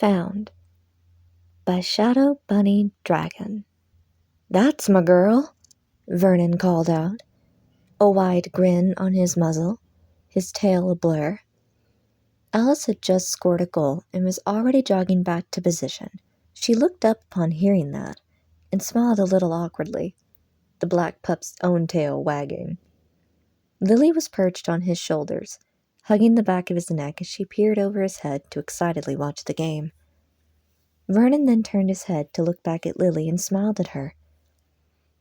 Found by Shadow Bunny Dragon. "That's my girl," Vernon called out, a wide grin on his muzzle, his tail a blur. Alice had just scored a goal and was already jogging back to position. She looked up upon hearing that, and smiled a little awkwardly, the black pup's own tail wagging. Lily was perched on his shoulders, hugging the back of his neck as she peered over his head to excitedly watch the game. Vernon then turned his head to look back at Lily and smiled at her.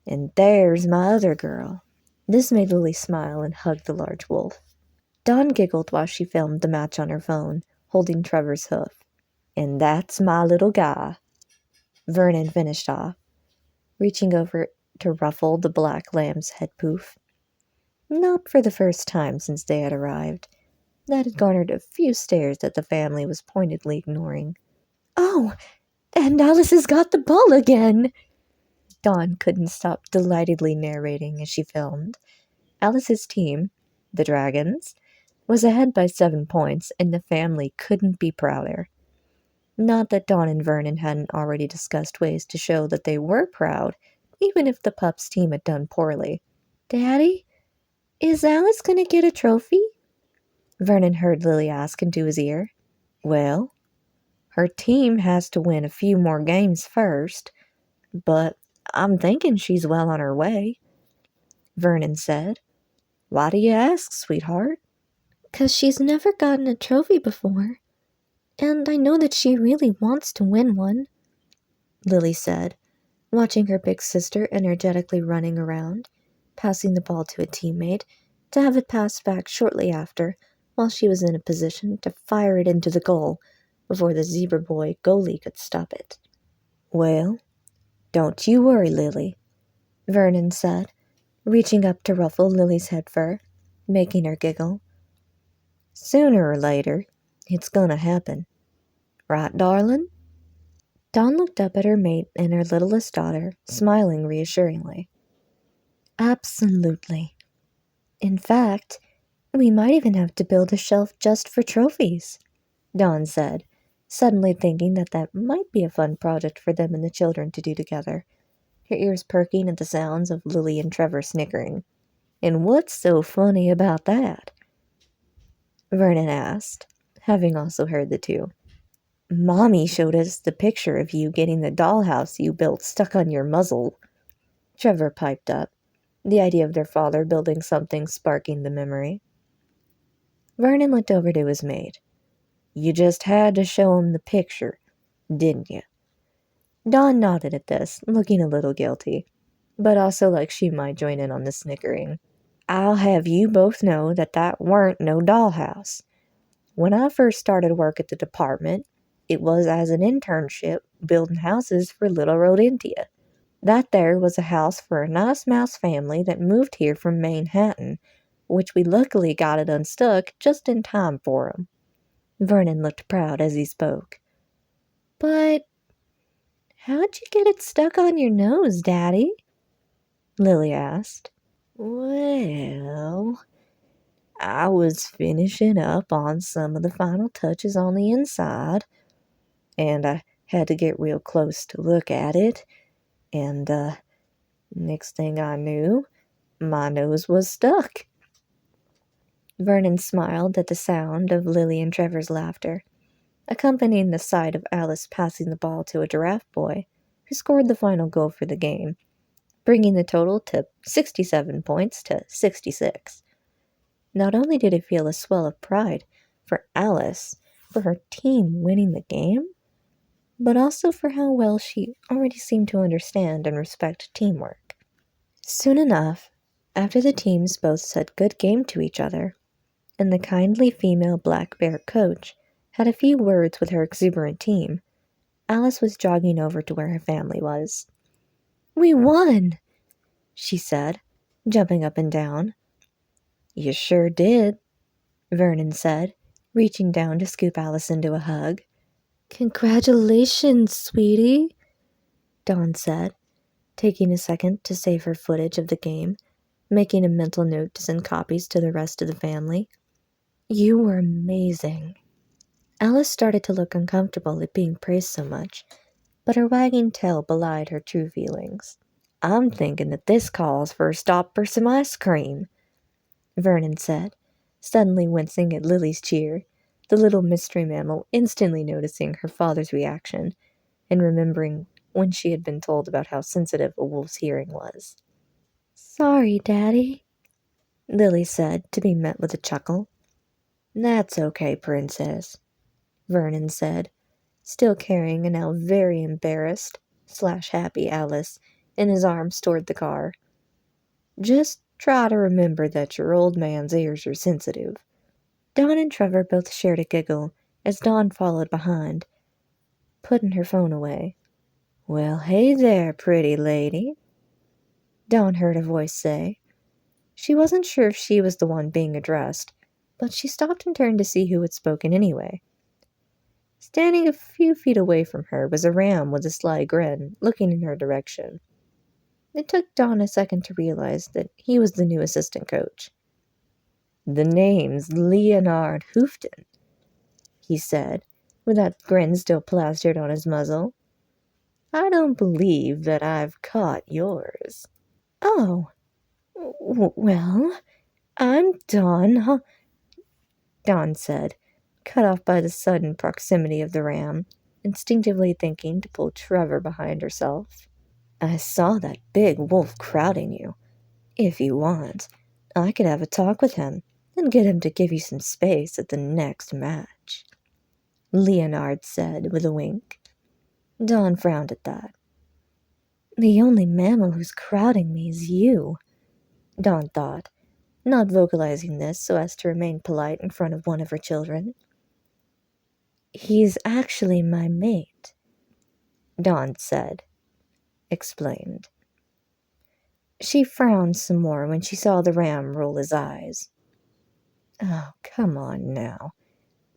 "And there's my other girl." This made Lily smile and hug the large wolf. Dawn giggled while she filmed the match on her phone, holding Trevor's hoof. "And that's my little guy," Vernon finished off, reaching over to ruffle the black lamb's head poof. Not for the first time since they had arrived. That had garnered a few stares that the family was pointedly ignoring. "Oh, and Alice has got the ball again!" Dawn couldn't stop delightedly narrating as she filmed. Alice's team, the Dragons, was ahead by 7 points, and the family couldn't be prouder. Not that Dawn and Vernon hadn't already discussed ways to show that they were proud, even if the pups' team had done poorly. "Daddy, is Alice going to get a trophy?" Vernon heard Lily ask into his ear. "Well, her team has to win a few more games first, but I'm thinking she's well on her way," Vernon said. "Why do you ask, sweetheart?" "'Cause she's never gotten a trophy before, and I know that she really wants to win one," Lily said, watching her big sister energetically running around, passing the ball to a teammate, to have it passed back shortly after, while she was in a position to fire it into the goal before the zebra boy goalie could stop it. "Well, don't you worry, Lily," Vernon said, reaching up to ruffle Lily's head fur, making her giggle. "Sooner or later, it's gonna happen. Right, darling?" Dawn looked up at her mate and her littlest daughter, smiling reassuringly. "Absolutely. In fact, we might even have to build a shelf just for trophies," Dawn said, suddenly thinking that that might be a fun project for them and the children to do together, her ears perking at the sounds of Lily and Trevor snickering. "And what's so funny about that?" Vernon asked, having also heard the two. "Mommy showed us the picture of you getting the dollhouse you built stuck on your muzzle," Trevor piped up, the idea of their father building something sparking the memory. Vernon looked over to his mate. "You just had to show him the picture, didn't you?" Dawn nodded at this, looking a little guilty, but also like she might join in on the snickering. "I'll have you both know that that weren't no dollhouse. When I first started work at the department, it was as an internship building houses for Little Rodentia. That there was a house for a nice mouse family that moved here from Manhattan, which we luckily got it unstuck just in time for 'em." Vernon looked proud as he spoke. "But how'd you get it stuck on your nose, Daddy?" Lily asked. "Well, I was finishing up on some of the final touches on the inside, and I had to get real close to look at it, and next thing I knew, my nose was stuck." Vernon smiled at the sound of Lily and Trevor's laughter, accompanying the sight of Alice passing the ball to a giraffe boy, who scored the final goal for the game, bringing the total to 67 points to 66. Not only did it feel a swell of pride for Alice for her team winning the game, but also for how well she already seemed to understand and respect teamwork. Soon enough, after the teams both said good game to each other, and the kindly female black bear coach had a few words with her exuberant team, Alice was jogging over to where her family was. "We won!" she said, jumping up and down. "You sure did," Vernon said, reaching down to scoop Alice into a hug. "Congratulations, sweetie," Dawn said, taking a second to save her footage of the game, making a mental note to send copies to the rest of the family. "You were amazing." Alice started to look uncomfortable at being praised so much, but her wagging tail belied her true feelings. I'm thinking that this calls for a stop for some ice cream, Vernon said, suddenly wincing at Lily's cheer, the little mystery mammal instantly noticing her father's reaction and remembering when she had been told about how sensitive a wolf's hearing was. Sorry, Daddy, Lily said, to be met with a chuckle. That's okay, Princess, Vernon said, still carrying a now very embarrassed/happy Alice in his arms toward the car. Just try to remember that your old man's ears are sensitive. Dawn and Trevor both shared a giggle as Dawn followed behind, putting her phone away. Well, hey there, pretty lady, Dawn heard a voice say. She wasn't sure if she was the one being addressed, but she stopped and turned to see who had spoken anyway. Standing a few feet away from her was a ram with a sly grin, looking in her direction. It took Dawn a second to realize that he was the new assistant coach. The name's Leonard Hoofton, he said, with that grin still plastered on his muzzle. I don't believe that I've caught yours. Oh, well, I'm Dawn, Dawn said, cut off by the sudden proximity of the ram, instinctively thinking to pull Trevor behind herself. I saw that big wolf crowding you. If you want, I could have a talk with him and get him to give you some space at the next match, Leonard said with a wink. Dawn frowned at that. The only mammal who's crowding me is you, Dawn thought, not vocalizing this so as to remain polite in front of one of her children. He's actually my mate, Dawn said, explained. She frowned some more when she saw the ram roll his eyes. Oh, come on now.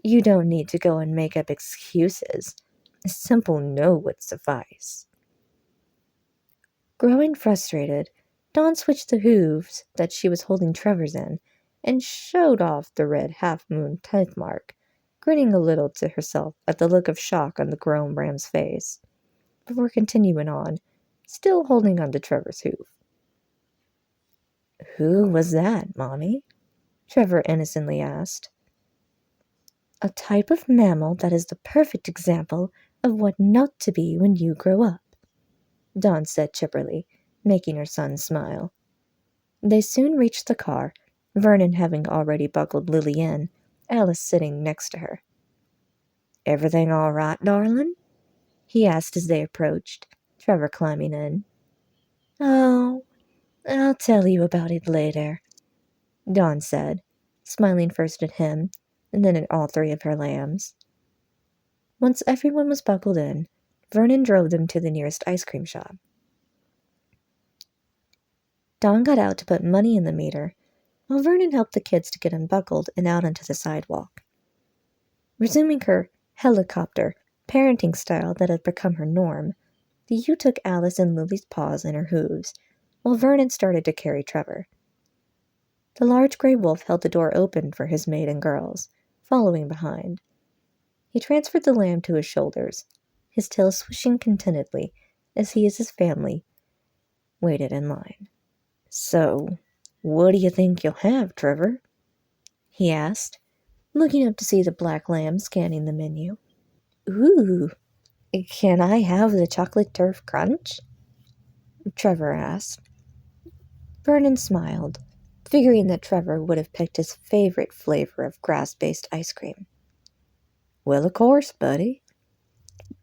You don't need to go and make up excuses. A simple no would suffice. Growing frustrated, Dawn switched the hooves that she was holding Trevor's in and showed off the red half-moon teeth mark, grinning a little to herself at the look of shock on the grown ram's face, before continuing on, still holding on to Trevor's hoof. Who was that, Mommy? Trevor innocently asked. A type of mammal that is the perfect example of what not to be when you grow up, Dawn said chipperly, making her son smile. They soon reached the car, Vernon having already buckled Lily in, Alice sitting next to her. Everything all right, darling? He asked as they approached, Trevor climbing in. Oh, I'll tell you about it later, Dawn said, smiling first at him and then at all three of her lambs. Once everyone was buckled in, Vernon drove them to the nearest ice cream shop. Dawn got out to put money in the meter, while Vernon helped the kids to get unbuckled and out onto the sidewalk. Resuming her helicopter parenting style that had become her norm, the ewe took Alice and Lily's paws in her hooves, while Vernon started to carry Trevor. The large gray wolf held the door open for his mate and girls, following behind. He transferred the lamb to his shoulders, his tail swishing contentedly as he and his family waited in line. So, what do you think you'll have, Trevor? He asked, looking up to see the black lamb scanning the menu. Ooh, can I have the chocolate turf crunch? Trevor asked. Vernon smiled, figuring that Trevor would have picked his favorite flavor of grass-based ice cream. Well, of course, buddy,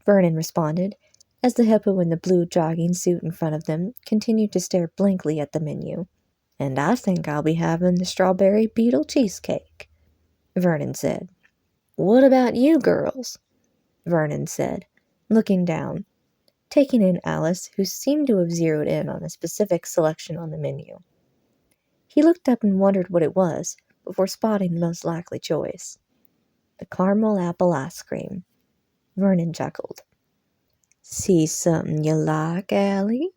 Vernon responded, as the hippo in the blue jogging suit in front of them continued to stare blankly at the menu. And I think I'll be having the strawberry beetle cheesecake, Vernon said. What about you girls? Vernon said, looking down, taking in Alice, who seemed to have zeroed in on a specific selection on the menu. He looked up and wondered what it was, before spotting the most likely choice. The caramel apple ice cream. Vernon chuckled. See something you like, Allie?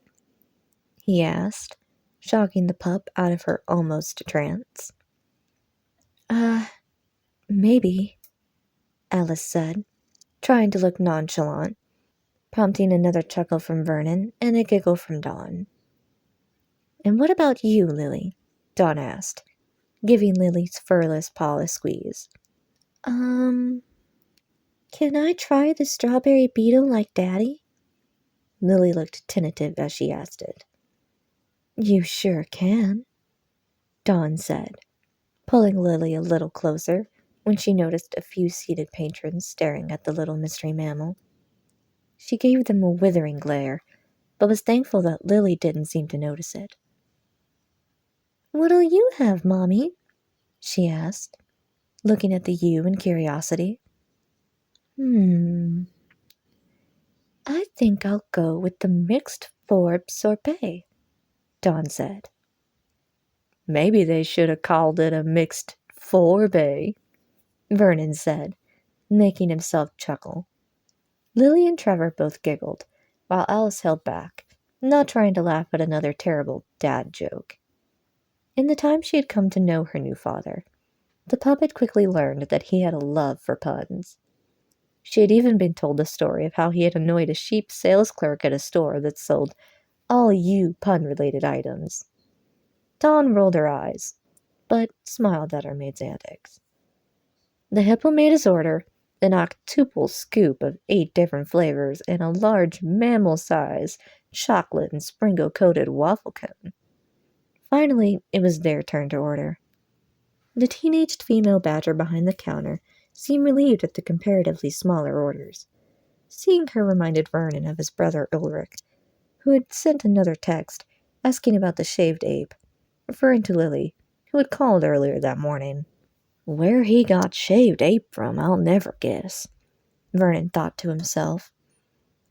He asked, shocking the pup out of her almost trance. Maybe, Alice said, trying to look nonchalant, prompting another chuckle from Vernon and a giggle from Dawn. And what about you, Lily? Dawn asked, giving Lily's furless paw a squeeze. Can I try the strawberry beetle like Daddy? Lily looked tentative as she asked it. You sure can, Dawn said, pulling Lily a little closer when she noticed a few seated patrons staring at the little mystery mammal. She gave them a withering glare, but was thankful that Lily didn't seem to notice it. What'll you have, Mommy? She asked, looking at the ewe in curiosity. I think I'll go with the mixed forb sorbet, Dawn said. Maybe they should have called it a mixed forbet, Vernon said, making himself chuckle. Lily and Trevor both giggled, while Alice held back, not trying to laugh at another terrible dad joke. In the time she had come to know her new father, the pup had quickly learned that he had a love for puns. She had even been told the story of how he had annoyed a sheep sales clerk at a store that sold all you pun-related items. Dawn rolled her eyes, but smiled at her maid's antics. The hippo made his order, an octuple scoop of 8 different flavors, and a large mammal-size chocolate and sprinkle-coated waffle cone. Finally, it was their turn to order. The teenaged female badger behind the counter seemed relieved at the comparatively smaller orders. Seeing her reminded Vernon of his brother Ulrich, who had sent another text asking about the shaved ape, referring to Lily, who had called earlier that morning. Where he got shaved ape from, I'll never guess, Vernon thought to himself.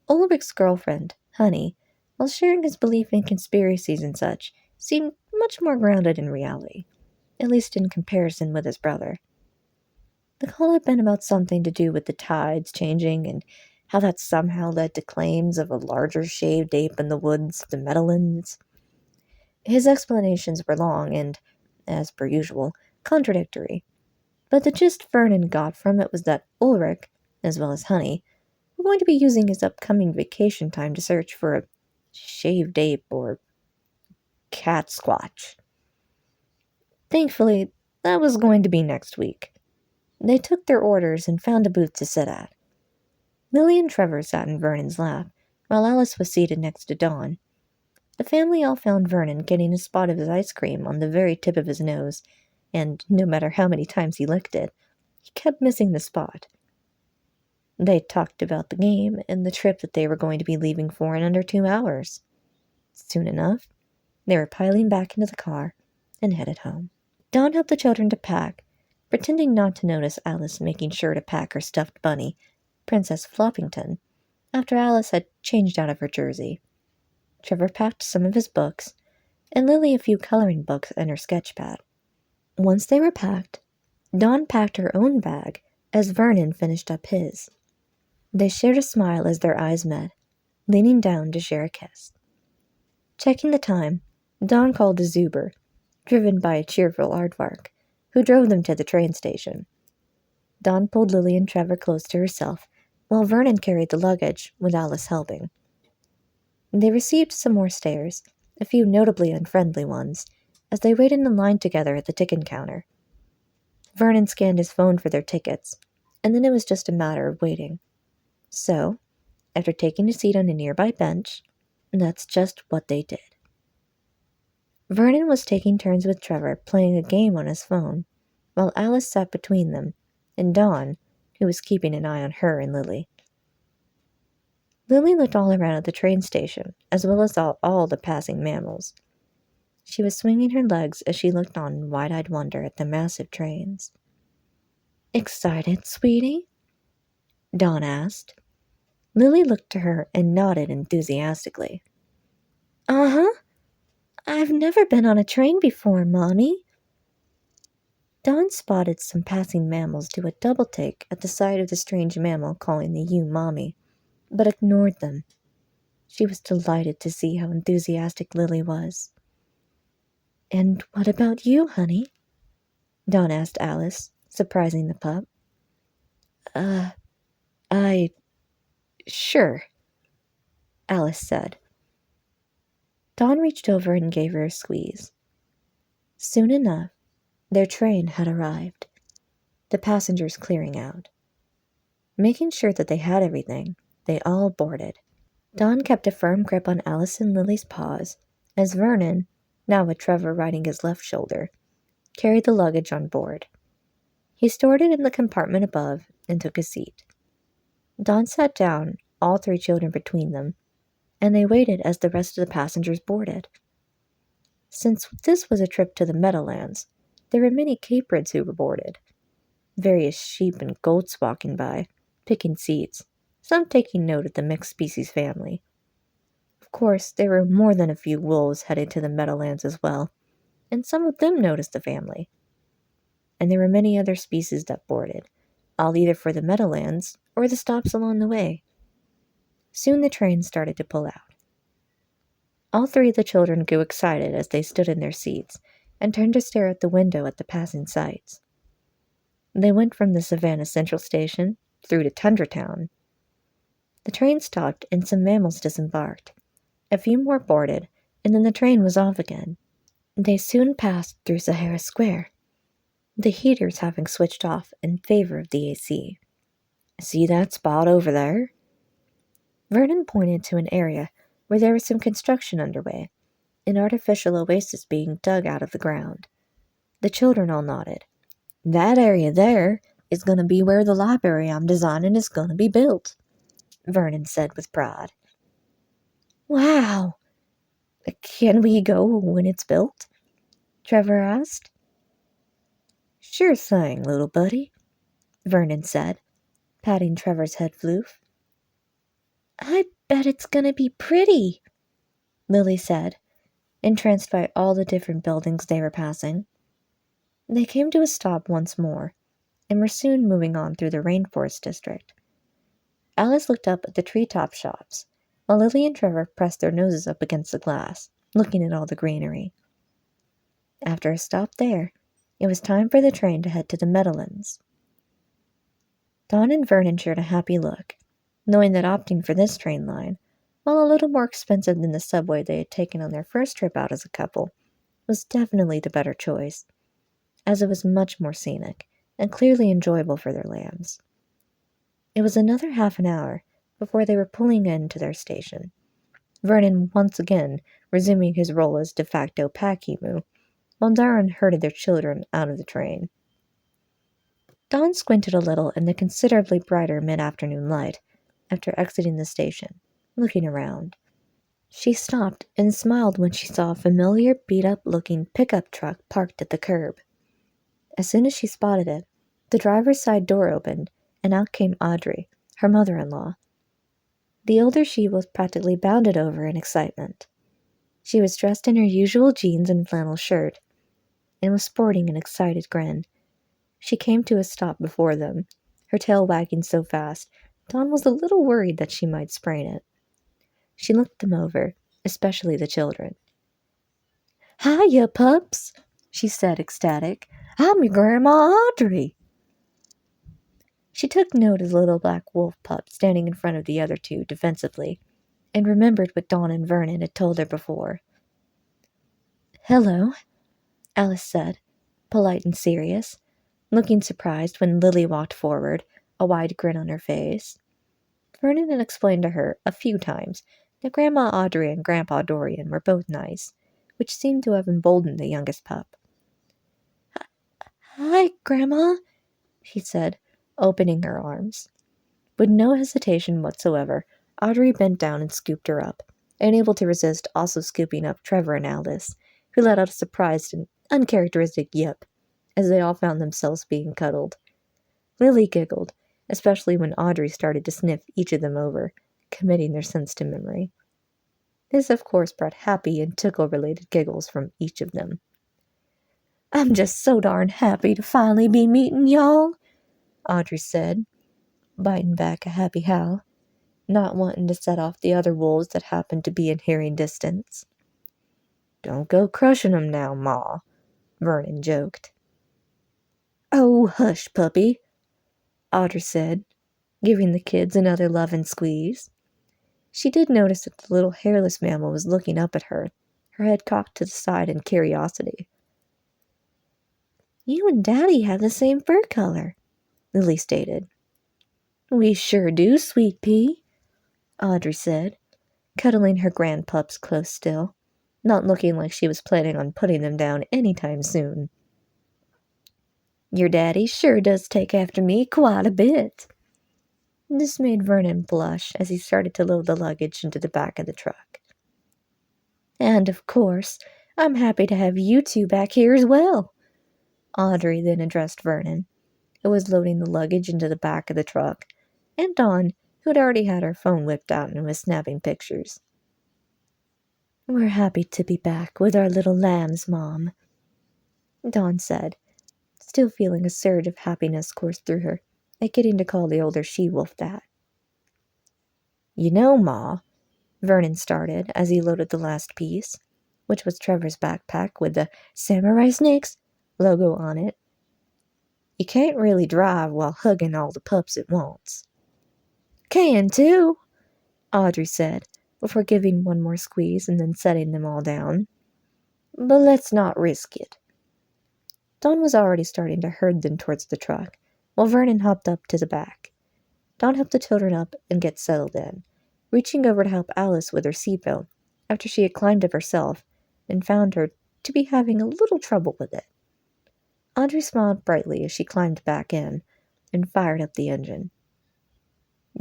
Ulrich's girlfriend, Honey, while sharing his belief in conspiracies and such, seemed much more grounded in reality, at least in comparison with his brother. The call had been about something to do with the tides changing and how that somehow led to claims of a larger shaved ape in the woods of the meadowlands. His explanations were long and, as per usual, contradictory, but the gist Vernon got from it was that Ulrich, as well as Honey, were going to be using his upcoming vacation time to search for a shaved ape or cat squatch. Thankfully, that was going to be next week. They took their orders and found a booth to sit at. Lily and Trevor sat in Vernon's lap, while Alice was seated next to Dawn. The family all found Vernon getting a spot of his ice cream on the very tip of his nose, and no matter how many times he licked it, he kept missing the spot. They talked about the game and the trip that they were going to be leaving for in under 2 hours. Soon enough, they were piling back into the car and headed home. Dawn helped the children to pack, pretending not to notice Alice making sure to pack her stuffed bunny, Princess Floppington, after Alice had changed out of her jersey. Trevor packed some of his books, and Lily a few coloring books and her sketch pad. Once they were packed, Dawn packed her own bag as Vernon finished up his. They shared a smile as their eyes met, leaning down to share a kiss. Checking the time, Dawn called a Zuber, driven by a cheerful aardvark, who drove them to the train station. Dawn pulled Lily and Trevor close to herself, while Vernon carried the luggage, with Alice helping. They received some more stares, a few notably unfriendly ones, as they waited in line together at the ticket counter. Vernon scanned his phone for their tickets, and then it was just a matter of waiting. So, after taking a seat on a nearby bench, that's just what they did. Vernon was taking turns with Trevor playing a game on his phone, while Alice sat between them, and Dawn, who was keeping an eye on her and Lily. Lily looked all around at the train station, as well as all the passing mammals. She was swinging her legs as she looked on in wide-eyed wonder at the massive trains. Excited, sweetie? Dawn asked. Lily looked to her and nodded enthusiastically. Uh-huh. I've never been on a train before, Mommy. Dawn spotted some passing mammals do a double-take at the sight of the strange mammal calling the ewe Mommy, but ignored them. She was delighted to see how enthusiastic Lily was. And what about you, honey? Dawn asked Alice, surprising the pup. Uh, I... Sure, Alice said. Dawn reached over and gave her a squeeze. Soon enough, their train had arrived, the passengers clearing out. Making sure that they had everything, they all boarded. Dawn kept a firm grip on Alice and Lily's paws as Vernon, now with Trevor riding his left shoulder, carried the luggage on board. He stored it in the compartment above and took a seat. Dawn sat down, all three children between them, and they waited as the rest of the passengers boarded. Since this was a trip to the meadowlands, there were many caprids who were boarded. Various sheep and goats walking by, picking seats, some taking note of the mixed species family. Of course, there were more than a few wolves headed to the meadowlands as well, and some of them noticed the family. And there were many other species that boarded, all either for the meadowlands or the stops along the way. Soon the train started to pull out. All three of the children grew excited as they stood in their seats and turned to stare at the window at the passing sights. They went from the Savannah Central Station through to Tundra Town. The train stopped and some mammals disembarked. A few more boarded, and then the train was off again. They soon passed through Sahara Square, the heaters having switched off in favor of the AC. See that spot over there? Vernon pointed to an area where there was some construction underway, an artificial oasis being dug out of the ground. The children all nodded. That area there is going to be where the library I'm designing is going to be built, Vernon said with pride. Wow! Can we go when it's built? Trevor asked. Sure thing, little buddy, Vernon said, patting Trevor's head floof. I bet it's going to be pretty, Lily said, entranced by all the different buildings they were passing. They came to a stop once more, and were soon moving on through the rainforest district. Alice looked up at the treetop shops, while Lily and Trevor pressed their noses up against the glass, looking at all the greenery. After a stop there, it was time for the train to head to the meadowlands. Dawn and Vernon shared a happy look, knowing that opting for this train line, while a little more expensive than the subway they had taken on their first trip out as a couple, was definitely the better choice, as it was much more scenic and clearly enjoyable for their lambs. It was another half an hour before they were pulling into their station, Vernon once again resuming his role as de facto pack emu, while Darren herded their children out of the train. Dawn squinted a little in the considerably brighter mid-afternoon light after exiting the station, looking around. She stopped and smiled when she saw a familiar beat-up-looking pickup truck parked at the curb. As soon as she spotted it, the driver's side door opened, and out came Audrey, her mother-in-law. The older she was practically bounded over in excitement. She was dressed in her usual jeans and flannel shirt, and was sporting an excited grin. She came to a stop before them, her tail wagging so fast, Dawn was a little worried that she might sprain it. She looked them over, especially the children. Hiya, pups, she said, ecstatic. I'm your Grandma Audrey. She took note of the little black wolf pup standing in front of the other two defensively, and remembered what Dawn and Vernon had told her before. Hello, Alice said, polite and serious, looking surprised when Lily walked forward, a wide grin on her face. Vernon had explained to her a few times that Grandma Audrey and Grandpa Dorian were both nice, which seemed to have emboldened the youngest pup. Hi, Grandma, she said, opening her arms. With no hesitation whatsoever, Audrey bent down and scooped her up, unable to resist also scooping up Trevor and Alice, who let out a surprised and uncharacteristic yip as they all found themselves being cuddled. Lily giggled, especially when Audrey started to sniff each of them over, committing their sense to memory. This, of course, brought happy and tickle-related giggles from each of them. I'm just so darn happy to finally be meeting y'all, Audrey said, biting back a happy howl, not wanting to set off the other wolves that happened to be in hearing distance. Don't go crushing 'em now, Ma, Vernon joked. Oh, hush, puppy, Audrey said, giving the kids another loving squeeze. She did notice that the little hairless mammal was looking up at her, her head cocked to the side in curiosity. "You and Daddy have the same fur color," Lily stated. "We sure do, Sweet Pea," Audrey said, cuddling her grandpups close still, not looking like she was planning on putting them down any time soon. "Your daddy sure does take after me quite a bit." This made Vernon blush as he started to load the luggage into the back of the truck. "And, of course, I'm happy to have you two back here as well." Audrey then addressed Vernon, who was loading the luggage into the back of the truck, and Dawn, who had already had her phone whipped out and was snapping pictures. "We're happy to be back with our little lambs, Mom," Dawn said, still feeling a surge of happiness course through her at getting to call the older she-wolf that. "You know, Ma," Vernon started as he loaded the last piece, which was Trevor's backpack with the Samurai Snakes logo on it. "You can't really drive while hugging all the pups at once." "Can too," Audrey said, before giving one more squeeze and then setting them all down. "But let's not risk it." Dawn was already starting to herd them towards the truck, while Vernon hopped up to the back. Dawn helped the children up and get settled in, reaching over to help Alice with her seatbelt after she had climbed up herself and found her to be having a little trouble with it. Audrey smiled brightly as she climbed back in and fired up the engine.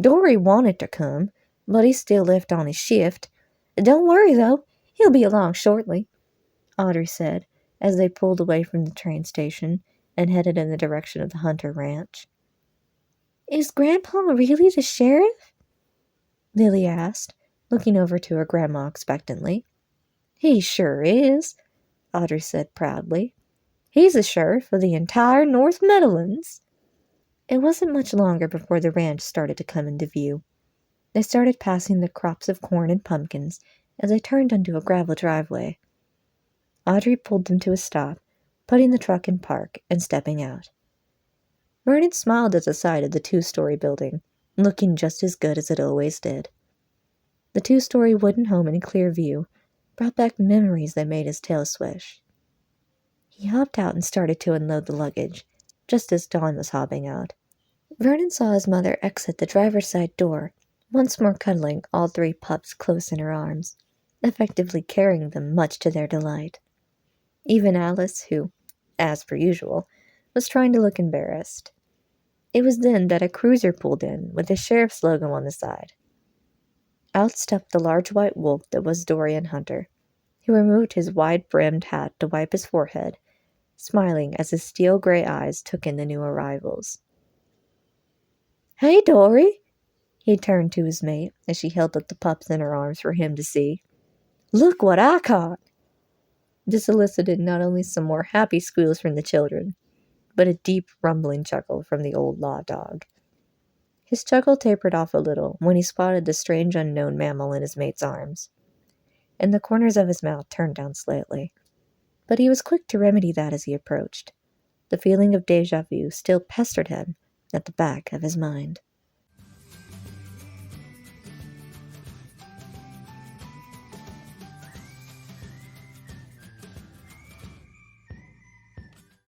"Dory wanted to come, but he's still left on his shift. Don't worry, though, he'll be along shortly," Audrey said as they pulled away from the train station and headed in the direction of the Hunter Ranch. "Is Grandpa really the sheriff?" Lily asked, looking over to her grandma expectantly. "He sure is," Audrey said proudly. "He's the sheriff of the entire North Meadowlands." It wasn't much longer before the ranch started to come into view. They started passing the crops of corn and pumpkins as they turned onto a gravel driveway. Audrey pulled them to a stop, putting the truck in park and stepping out. Vernon smiled at the sight of the two-story building, looking just as good as it always did. The two-story wooden home in clear view brought back memories that made his tail swish. He hopped out and started to unload the luggage, just as Dawn was hopping out. Vernon saw his mother exit the driver's side door, once more cuddling all three pups close in her arms, effectively carrying them much to their delight. Even Alice, who, as per usual, was trying to look embarrassed. It was then that a cruiser pulled in with the sheriff's logo on the side. Out stepped the large white wolf that was Dorian Hunter, who removed his wide-brimmed hat to wipe his forehead, smiling as his steel-gray eyes took in the new arrivals. "Hey, Dory!" He turned to his mate as she held up the pups in her arms for him to see. "Look what I caught!" This elicited not only some more happy squeals from the children, but a deep rumbling chuckle from the old law dog. His chuckle tapered off a little when he spotted the strange unknown mammal in his mate's arms, and the corners of his mouth turned down slightly. But he was quick to remedy that as he approached. The feeling of déjà vu still pestered him at the back of his mind.